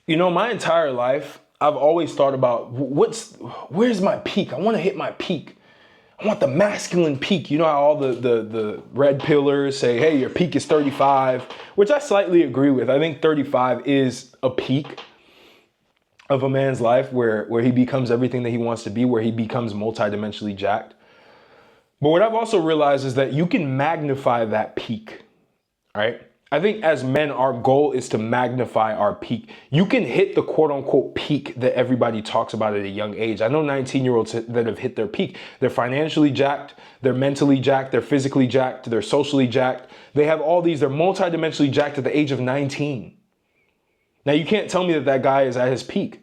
My entire life, I've always thought about where's my peak? I want to hit my peak. I want the masculine peak. You know how all the red pillars say, hey, your peak is 35, which I slightly agree with. I think 35 is a peak of a man's life where he becomes everything that he wants to be, where he becomes multidimensionally jacked. But what I've also realized is that you can magnify that peak, right? I think as men, our goal is to magnify our peak. You can hit the quote unquote peak that everybody talks about at a young age. I know 19-year-olds that have hit their peak. They're financially jacked, they're mentally jacked, they're physically jacked, they're socially jacked. They have all these, they're multidimensionally jacked at the age of 19. Now you can't tell me that guy is at his peak.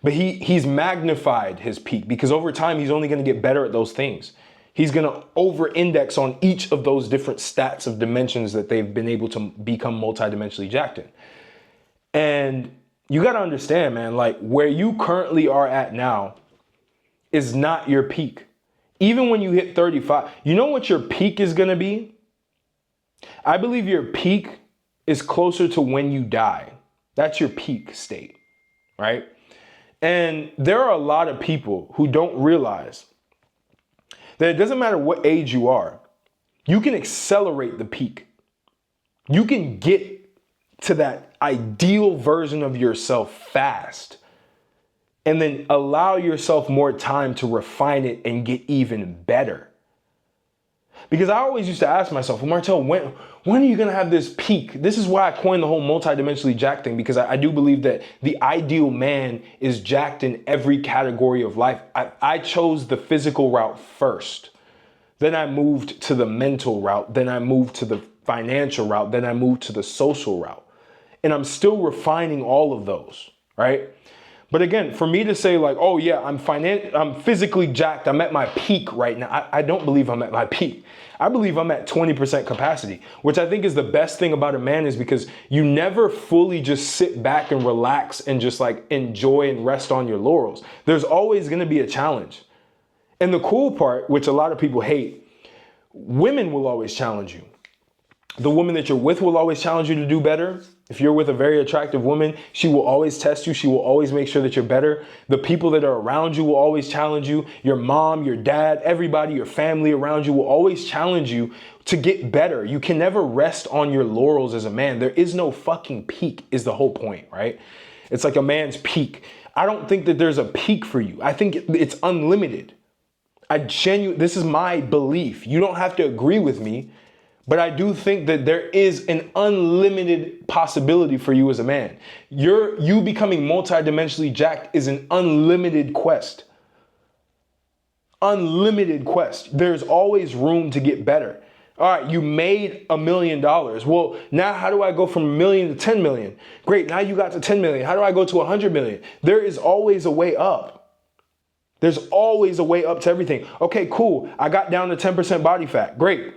But he's magnified his peak because over time, he's only going to get better at those things. He's going to over-index on each of those different stats of dimensions that they've been able to become multidimensionally jacked in. And you got to understand, man, like where you currently are at now is not your peak. Even when you hit 35, you know what your peak is going to be? I believe your peak is closer to when you die. That's your peak state, right? And there are a lot of people who don't realize that it doesn't matter what age you are, you can accelerate the peak. You can get to that ideal version of yourself fast and then allow yourself more time to refine it and get even better. Because I always used to ask myself, well, Martel, when are you going to have this peak? This is why I coined the whole multidimensionally jacked thing, because I do believe that the ideal man is jacked in every category of life. I chose the physical route first. Then I moved to the mental route. Then I moved to the financial route. Then I moved to the social route. And I'm still refining all of those, right? But again, for me to say like, oh yeah, I'm physically jacked, I'm at my peak right now. I don't believe I'm at my peak. I believe I'm at 20% capacity, which I think is the best thing about a man is because you never fully just sit back and relax and just like enjoy and rest on your laurels. There's always going to be a challenge. And the cool part, which a lot of people hate, women will always challenge you. The woman that you're with will always challenge you to do better. If you're with a very attractive woman, she will always test you. She will always make sure that you're better. The people that are around you will always challenge you. Your mom, your dad, everybody, your family around you will always challenge you to get better. You can never rest on your laurels as a man. There is no fucking peak is the whole point, right? It's like a man's peak. I don't think that there's a peak for you. I think it's unlimited. This is my belief. You don't have to agree with me. But I do think that there is an unlimited possibility for you as a man. You becoming multidimensionally jacked is an unlimited quest. Unlimited quest. There's always room to get better. All right, you made $1 million. Well, now how do I go from 1 million to 10 million? Great, now you got to 10 million. How do I go to 100 million? There is always a way up. There's always a way up to everything. Okay, cool. I got down to 10% body fat. Great.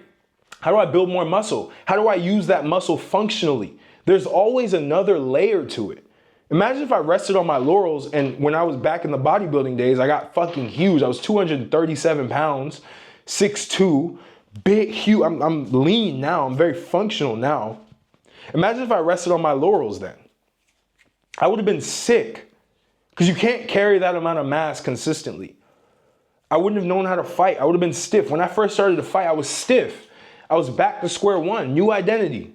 How do I build more muscle? How do I use that muscle functionally? There's always another layer to it. Imagine if I rested on my laurels and when I was back in the bodybuilding days, I got fucking huge. I was 237 pounds, 6'2", big, huge. I'm lean now. I'm very functional now. Imagine if I rested on my laurels then. I would have been sick because you can't carry that amount of mass consistently. I wouldn't have known how to fight. I would have been stiff. When I first started to fight, I was stiff. I was back to square one, new identity.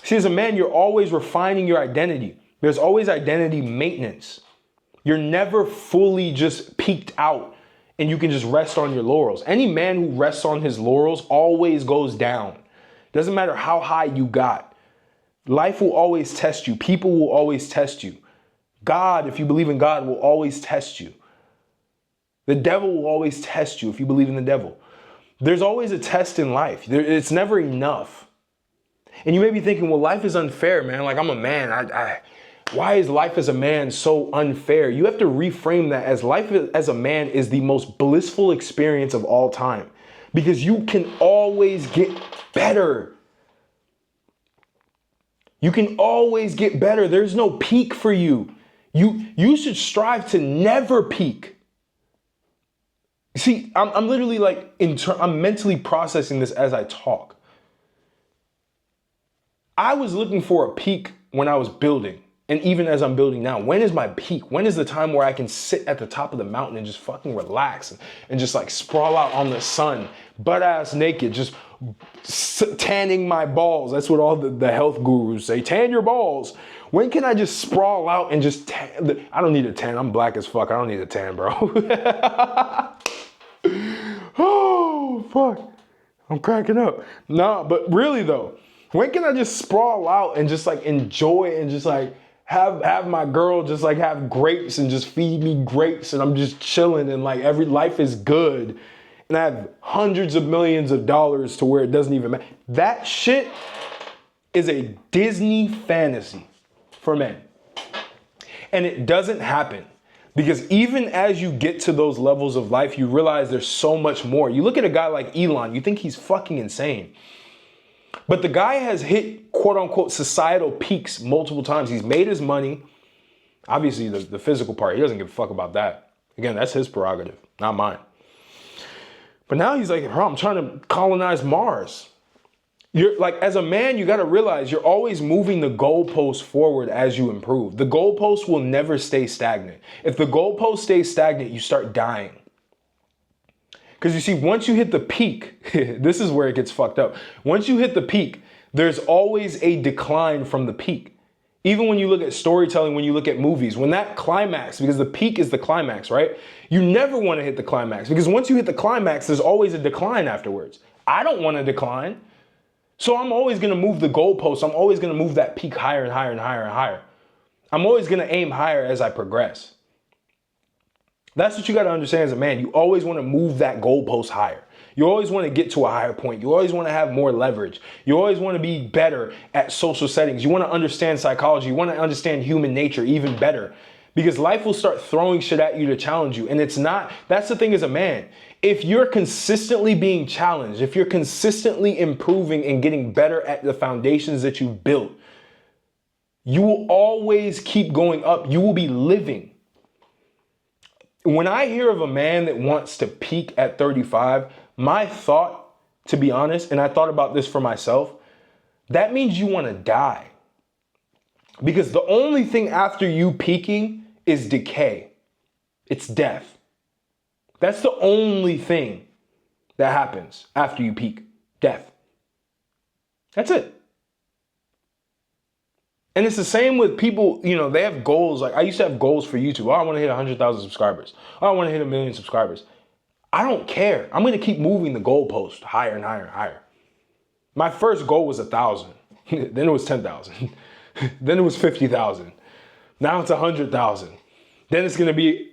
See, as a man, you're always refining your identity. There's always identity maintenance. You're never fully just peaked out and you can just rest on your laurels. Any man who rests on his laurels always goes down. Doesn't matter how high you got. Life will always test you. People will always test you. God, if you believe in God, will always test you. The devil will always test you if you believe in the devil. There's always a test in life. It's never enough. And you may be thinking, well, life is unfair, man. Like, I'm a man. Why is life as a man so unfair? You have to reframe that as life as a man is the most blissful experience of all time. Because you can always get better. You can always get better. There's no peak for you. You should strive to never peak. See, I'm literally like, I'm mentally processing this as I talk. I was looking for a peak when I was building. And even as I'm building now, when is my peak? When is the time where I can sit at the top of the mountain and just fucking relax and just like sprawl out on the sun, butt ass naked, just tanning my balls? That's what all the health gurus say. Tan your balls. When can I just sprawl out and just tan? I don't need a tan. I'm black as fuck. I don't need a tan, bro. Oh, fuck. I'm cracking up. Nah, but really though, when can I just sprawl out and just like enjoy and just like have my girl just like have grapes and just feed me grapes and I'm just chilling and like every life is good and I have hundreds of millions of dollars to where it doesn't even matter. That shit is a Disney fantasy for men. And it doesn't happen because even as you get to those levels of life, you realize there's so much more. You look at a guy like Elon, you think he's fucking insane. But the guy has hit quote unquote societal peaks multiple times. He's made his money. Obviously the physical part, he doesn't give a fuck about that. Again, that's his prerogative, not mine. But now he's like, bro, I'm trying to colonize Mars. You're like, as a man, you got to realize you're always moving the goalpost forward as you improve. The goalpost will never stay stagnant. If the goalpost stays stagnant, you start dying. Because you see, once you hit the peak, this is where it gets fucked up. Once you hit the peak, there's always a decline from the peak. Even when you look at storytelling, when you look at movies, when that climax, because the peak is the climax, right? You never want to hit the climax because once you hit the climax, there's always a decline afterwards. I don't want to decline. So I'm always going to move the goalposts. I'm always going to move that peak higher and higher and higher and higher. I'm always going to aim higher as I progress. That's what you got to understand as a man. You always want to move that goalpost higher. You always want to get to a higher point. You always want to have more leverage. You always want to be better at social settings. You want to understand psychology. You want to understand human nature even better because life will start throwing shit at you to challenge you. And it's not, that's the thing as a man. If you're consistently being challenged, if you're consistently improving and getting better at the foundations that you've built, you will always keep going up. You will be living. When I hear of a man that wants to peak at 35, my thought, to be honest, and I thought about this for myself, that means you want to die. Because the only thing after you peaking is decay. It's death. That's the only thing that happens after you peak. Death. That's it. And it's the same with people, you know, they have goals. Like I used to have goals for YouTube. Oh, I want to hit 100,000 subscribers. Oh, I want to hit 1 million subscribers. I don't care. I'm going to keep moving the goalpost higher and higher and higher. My first goal was 1,000. Then it was 10,000. Then it was 50,000. Now it's 100,000. Then it's going to be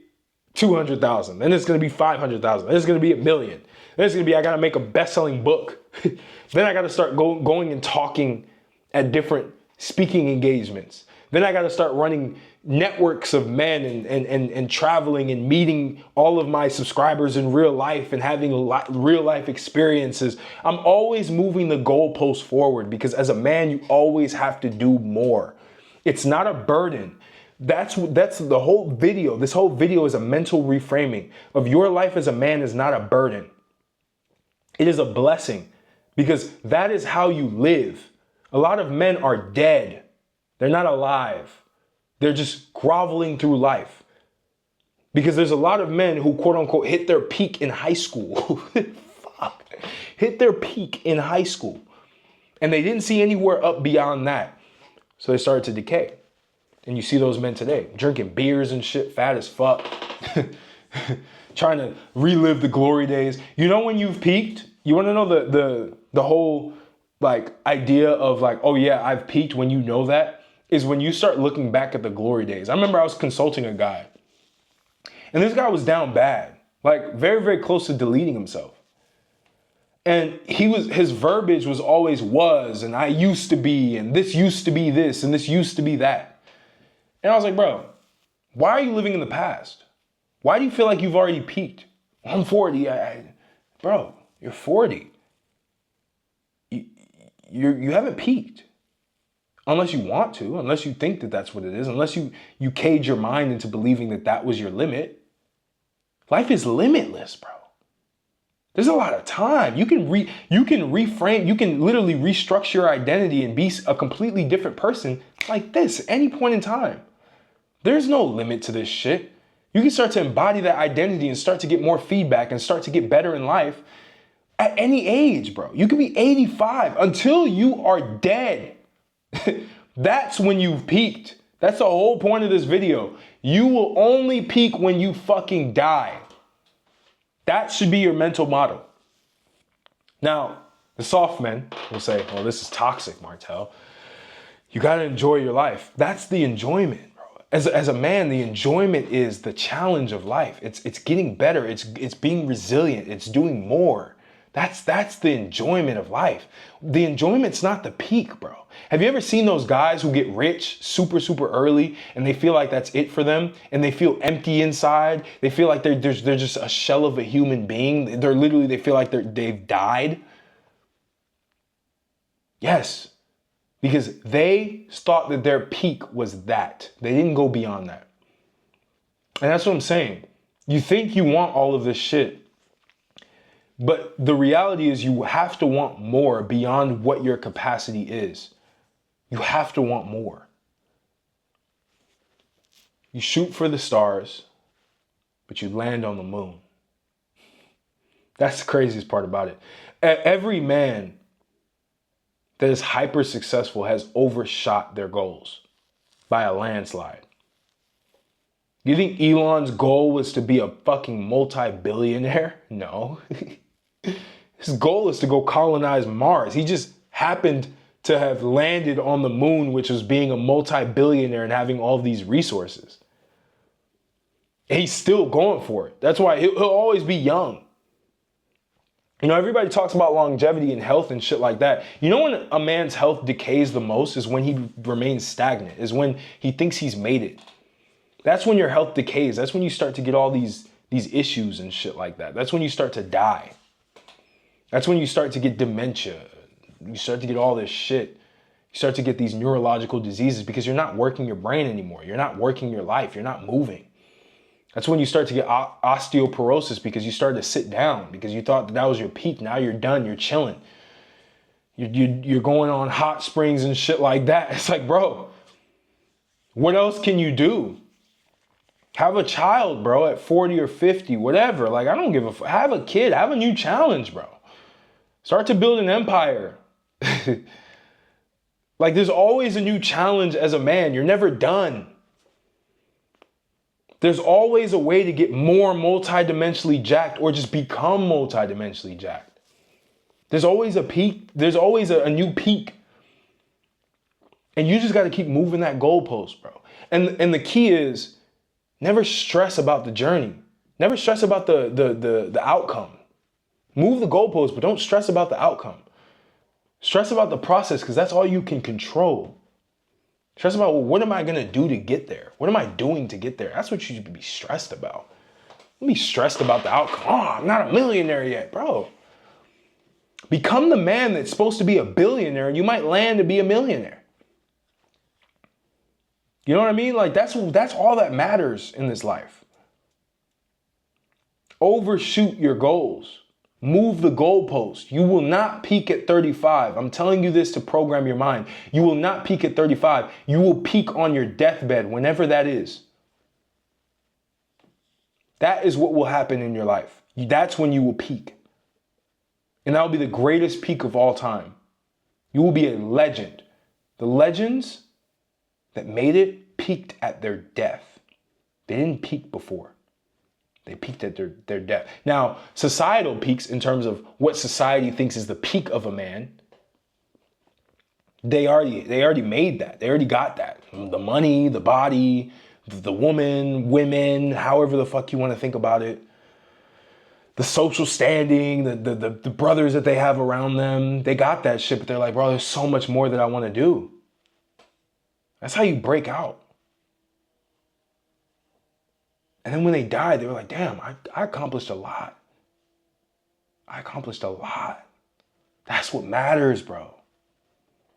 200,000. Then it's going to be 500,000. Then it's going to be 1 million. Then it's going to be, I got to make a best-selling book. Then I got to start going and talking at different speaking engagements. Then I got to start running networks of men and traveling and meeting all of my subscribers in real life and having real life experiences. I'm always moving the goalpost forward because as a man, you always have to do more. It's not a burden. That's the whole video. This whole video is a mental reframing of your life as a man is not a burden. It is a blessing because that is how you live. A lot of men are dead. They're not alive. They're just groveling through life. Because there's a lot of men who quote unquote hit their peak in high school. Fuck. Hit their peak in high school. And they didn't see anywhere up beyond that. So they started to decay. And you see those men today drinking beers and shit, fat as fuck. Trying to relive the glory days. You know when you've peaked? You want to know the whole like idea of like, oh yeah, I've peaked when you know that, is when you start looking back at the glory days. I remember I was consulting a guy and this guy was down bad, like very, very close to deleting himself. And his verbiage was always was, and I used to be, and this used to be this, and this used to be that. And I was like, bro, why are you living in the past? Why do you feel like you've already peaked? I'm 40. Bro, you're 40. You haven't peaked unless you want to, unless you think that that's what it is, unless you cage your mind into believing that that was your limit. Life is limitless, bro. There's a lot of time. You can reframe, you can literally restructure your identity and be a completely different person like this at any point in time. There's no limit to this shit. You can start to embody that identity and start to get more feedback and start to get better in life at any age, bro. You could be 85 until you are dead. That's when you've peaked. That's the whole point of this video. You will only peak when you fucking die. That should be your mental model. Now, the soft men will say, well, this is toxic, Martel. You gotta enjoy your life. That's the enjoyment, bro. As a man, the enjoyment is the challenge of life. It's getting better. It's being resilient. It's doing more. That's the enjoyment of life. The enjoyment's not the peak, bro. Have you ever seen those guys who get rich super, super early and they feel like that's it for them and they feel empty inside? They feel like they're just a shell of a human being. They feel like they've died. Yes, because they thought that their peak was that. They didn't go beyond that. And that's what I'm saying. You think you want all of this shit. But the reality is you have to want more beyond what your capacity is. You have to want more. You shoot for the stars, but you land on the moon. That's the craziest part about it. Every man that is hyper successful has overshot their goals by a landslide. You think Elon's goal was to be a fucking multi-billionaire? No. His goal is to go colonize Mars. He just happened to have landed on the moon, which was being a multi-billionaire and having all these resources. And he's still going for it. That's why he'll always be young. You know, everybody talks about longevity and health and shit like that. You know when a man's health decays the most is when he remains stagnant, is when he thinks he's made it. That's when your health decays. That's when you start to get all these issues and shit like that. That's when you start to die. That's when you start to get dementia. You start to get all this shit. You start to get these neurological diseases because you're not working your brain anymore. You're not working your life. You're not moving. That's when you start to get osteoporosis because you started to sit down because you thought that was your peak. Now you're done. You're chilling. You're going on hot springs and shit like that. It's like, bro, what else can you do? Have a child, bro, at 40 or 50, whatever. Like, I don't give a fuck. Have a kid. Have a new challenge, bro. Start to build an empire. Like, there's always a new challenge as a man. You're never done. There's always a way to get more multidimensionally jacked or just become multidimensionally jacked. There's always a peak. There's always a new peak. And you just got to keep moving that goalpost, bro. And the key is never stress about the journey. Never stress about the outcome. Move the goalpost, but don't stress about the outcome. Stress about the process because that's all you can control. Stress about, well, what am I going to do to get there? What am I doing to get there? That's what you should be stressed about. Don't be stressed about the outcome. Oh, I'm not a millionaire yet, bro. Become the man that's supposed to be a billionaire and you might land to be a millionaire. You know what I mean? Like, that's all that matters in this life. Overshoot your goals. Move the goalpost. You will not peak at 35. I'm telling you this to program your mind. You will not peak at 35. You will peak on your deathbed, whenever that is. That is what will happen in your life. That's when you will peak. And that will be the greatest peak of all time. You will be a legend. The legends that made it peaked at their death. They didn't peak before. They peaked at their death. Now, societal peaks in terms of what society thinks is the peak of a man, they already made that. They already got that. The money, the body, the women, however the fuck you want to think about it. The social standing, the brothers that they have around them, they got that shit, but they're like, bro, there's so much more that I want to do. That's how you break out. And then when they died, they were like, damn, I accomplished a lot. I accomplished a lot. That's what matters, bro.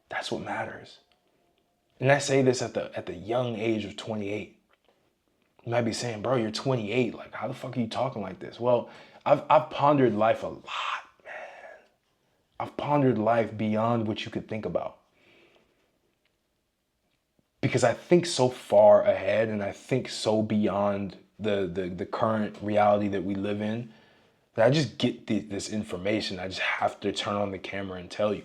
That's what matters. And I say this at the young age of 28. You might be saying, bro, you're 28. Like, how the fuck are you talking like this? Well, I've pondered life a lot, man. I've pondered life beyond what you could think about. Because I think so far ahead and I think so beyond the current reality that we live in that I just get this information. I just have to turn on the camera and tell you.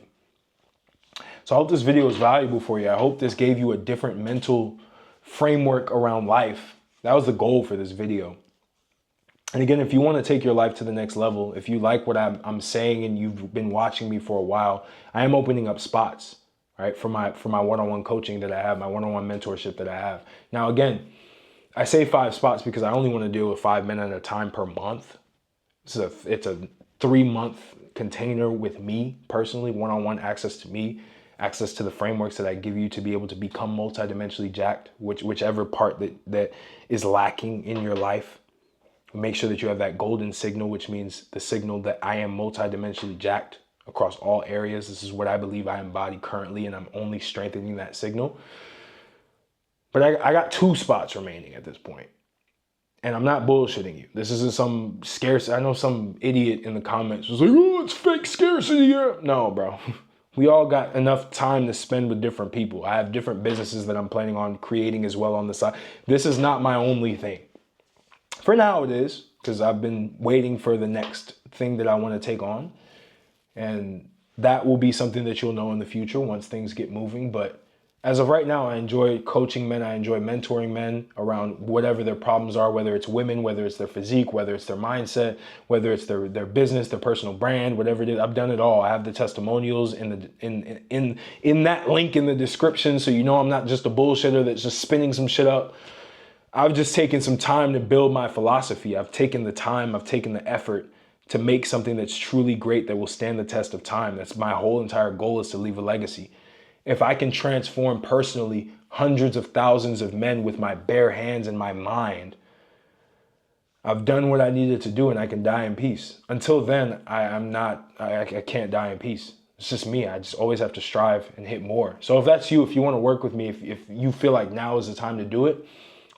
So I hope this video is valuable for you. I hope this gave you a different mental framework around life. That was the goal for this video. And again, if you want to take your life to the next level, if you like what I'm saying and you've been watching me for a while, I am opening up spots, right, for my one-on-one coaching that I have, my one-on-one mentorship that I have. Now, again, I say 5 spots because I only want to deal with 5 men at a time per month. So it's a 3-month container with me personally, one-on-one access to me, access to the frameworks that I give you to be able to become multidimensionally jacked, whichever part that is lacking in your life. Make sure that you have that golden signal, which means the signal that I am multidimensionally jacked across all areas. This is what I believe I embody currently, and I'm only strengthening that signal. But I got 2 spots remaining at this point. And I'm not bullshitting you. This isn't some scarcity. I know some idiot in the comments was like, oh, it's fake scarcity here. No, bro. We all got enough time to spend with different people. I have different businesses that I'm planning on creating as well on the side. This is not my only thing. For now it is, because I've been waiting for the next thing that I want to take on. And that will be something that you'll know in the future once things get moving. But as of right now, I enjoy coaching men. I enjoy mentoring men around whatever their problems are, whether it's women, whether it's their physique, whether it's their mindset, whether it's their business, their personal brand, whatever it is. I've done it all. I have the testimonials in that link in the description. So you know I'm not just a bullshitter that's just spinning some shit up. I've just taken some time to build my philosophy. I've taken the time, I've taken the effort to make something that's truly great that will stand the test of time. That's my whole entire goal, is to leave a legacy. If I can transform personally hundreds of thousands of men with my bare hands and my mind, I've done what I needed to do and I can die in peace. Until then, I can't die in peace. It's just me. I just always have to strive and hit more. So if that's you, if you want to work with me, if you feel like now is the time to do it,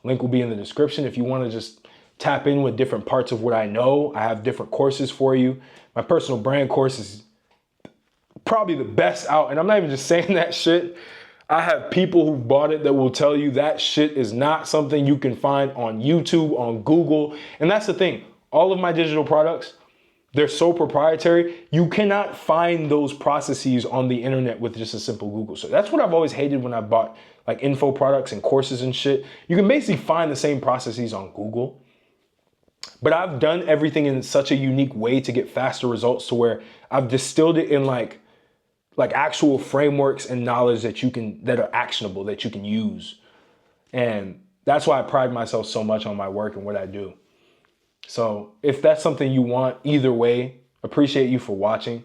link will be in the description. If you want to just tap in with different parts of what I know, I have different courses for you. My personal brand course is probably the best out. And I'm not even just saying that shit. I have people who bought it that will tell you that shit is not something you can find on YouTube, on Google. And that's the thing. All of my digital products, they're so proprietary. You cannot find those processes on the internet with just a simple Google search. That's what I've always hated when I bought like info products and courses and shit. You can basically find the same processes on Google. But I've done everything in such a unique way to get faster results, to where I've distilled it in like actual frameworks and knowledge that are actionable, that you can use. And that's why I pride myself so much on my work and what I do. So if that's something you want, either way, appreciate you for watching,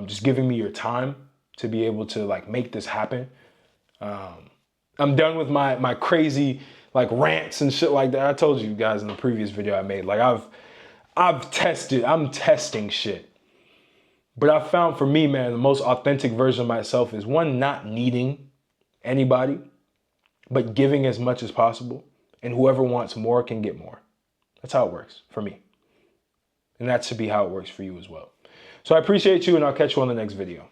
just giving me your time to be able to like make this happen. I'm done with my crazy like rants and shit like that. I told you guys in the previous video I made, like I'm testing shit. But I found for me, man, the most authentic version of myself is one, not needing anybody, but giving as much as possible. And whoever wants more can get more. That's how it works for me. And that should be how it works for you as well. So I appreciate you, and I'll catch you on the next video.